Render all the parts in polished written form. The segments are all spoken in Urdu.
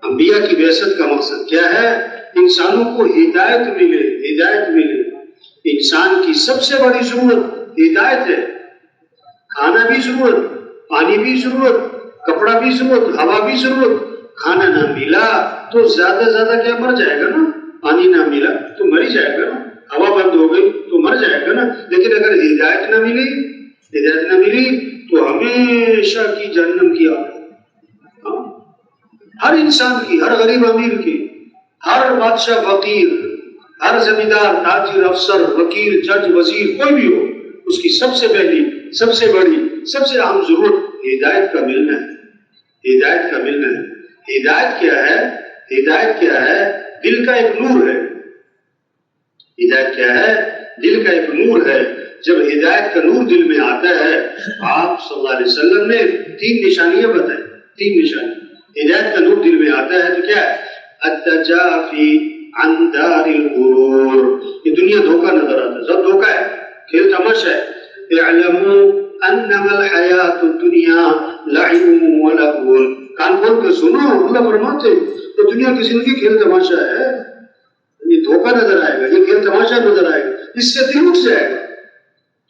انبیاء کی بعثت کا مقصد کیا ہے؟ انسانوں کو ہدایت ملے، ہدایت ملے۔ انسان کی سب سے بڑی ضرورت ہدایت ہے۔ کھانا بھی ضرورت، پانی بھی ضرورت، کپڑا بھی ضرورت، ہوا بھی ضرورت۔ کھانا نہ ملا تو زیادہ زیادہ کیا مر جائے گا نا، پانی نہ ملا تو مر ہی جائے گا نا، ہوا بند ہو گئی تو مر جائے گا نا۔ لیکن اگر ہدایت نہ ملی، ہدایت نہ ملی تو ہمیشہ کی جہنم کی آگ۔ ہر انسان کی، ہر غریب امیر کی، ہر بادشاہ فقیر، ہر زمیندار تاجر افسر وکیل جج وزیر کوئی بھی ہو، اس کی سب سے پہلی، سب سے بڑی، سب سے اہم ضرورت ہدایت کا ملنا ہے، ہدایت کا ملنا ہے۔ ہدایت کیا ہے؟ ہدایت کیا ہے؟ دل کا ایک نور ہے۔ ہدایت کیا ہے؟ دل کا ایک نور ہے۔ جب ہدایت کا نور دل میں آتا ہے، آپ صلی اللہ علیہ وسلم نے 3 نشانیاں بتائیں، 3 نشانیاں۔ ہدایت کا نور دل میں آتا ہے تو کیا ہے؟ التجافی عن دار الغرور، یہ دنیا دھوکہ نظر آتا ہے، سب دھوکہ ہے، کھیل تماشا ہے۔ اعلموا انما الحیات الدنیا لعب ولہو، کان کھول کے سنو، اللہ فرماتے تو دنیا کی زندگی کھیل تماشا ہے، یہ دھوکہ نظر آئے گا، یہ کھیل تماشا نظر آئے گا، اس سے دل اٹھ جائے گا،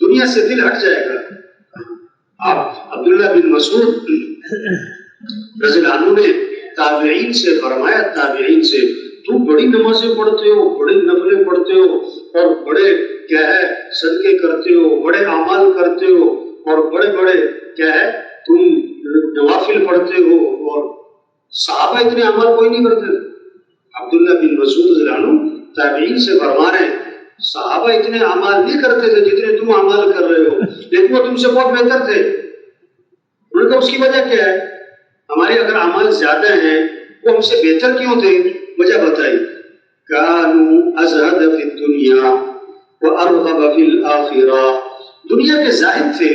دنیا سے دل ہٹ جائے گا۔ آپ عبداللہ بن مسعود رضی اللہ عنہ نے تابعین سے فرمایا، تابعین سے، تو بڑی نمازیں پڑھتے ہو، بڑی نفلیں پڑھتے ہو، اور بڑے کیا ہے صدقے کرتے ہو، بڑے اعمال کرتے ہو، اور بڑے بڑے کیا ہے تم نوافل پڑھتے ہو، اور صحابہ اتنے اعمال کوئی نہیں کرتے۔ عبداللہ بن مسعود رضی اللہ عنہ تابعین سے فرما رہے ہیں صحابہ اتنے اعمال نہیں کرتے تھے جتنے تم اعمال کر رہے ہو، لیکن وہ تم سے بہت بہتر تھے۔ انہوں نے کہا اس کی وجہ کیا ہے؟ ہمارے اگر اعمال زیادہ ہیں وہ ہم سے بہتر کیوں تھے؟ وجہ بتائی، کانوا ازہد فی الدنیا وارغب فی الآخرہ، دنیا کے زاہد تھے،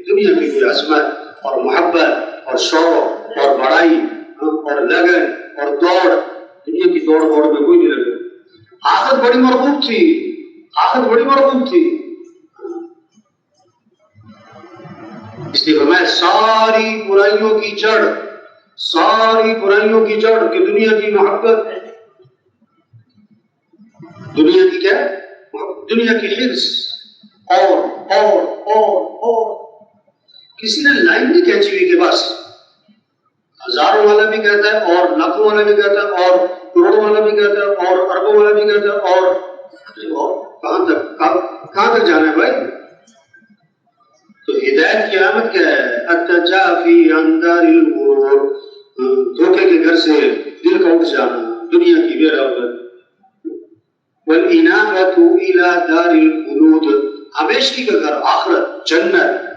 دنیا کی کوئی عظمت اور محبت اور شوق اور بڑائی اور لگن اور دوڑ، دنیا کی دوڑ میں کوئی نہیں لگا۔ آخرت بڑی مرغوب تھی، آخرت بڑی مرغوب تھی، اس لیے فرمایا ساری برائیوں کی جڑ، ساری برائیوں کی جڑ کہ دنیا کی محبت، دنیا کی کیا؟ دنیا کی حرص، اور کسی نے لائن نہیں کھینچی ہوئی کہ بس ہزاروں والا بھی کہتا ہے اور لاکھوں والا بھی کہتا ہے اور کروڑوں والا بھی کہتا ہے اور اربوں والا بھی کہتا ہے، اور کہاں تک جانا ہے بھائی؟ تو ہدایت کی علامت کیا ہے؟ التجافی عن دار الغرور، دھوکے کے گھر سے دل کا اٹھ جانا، دنیا کی بے رغبت۔ والانابۃ الی دار الخلود، ہمیشگی کا گھر آخرت جنت،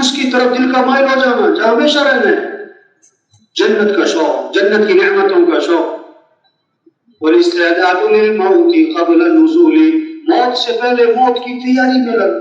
اس کی طرف دل کا مائل ہو جانا جہاں ہمیشہ رہنا ہے، جنت کا شوق، جنت کی نعمتوں کا شوق۔ والاستعداد للموت قبل نزول، موت سے پہلے موت کی تیاری میں لگ،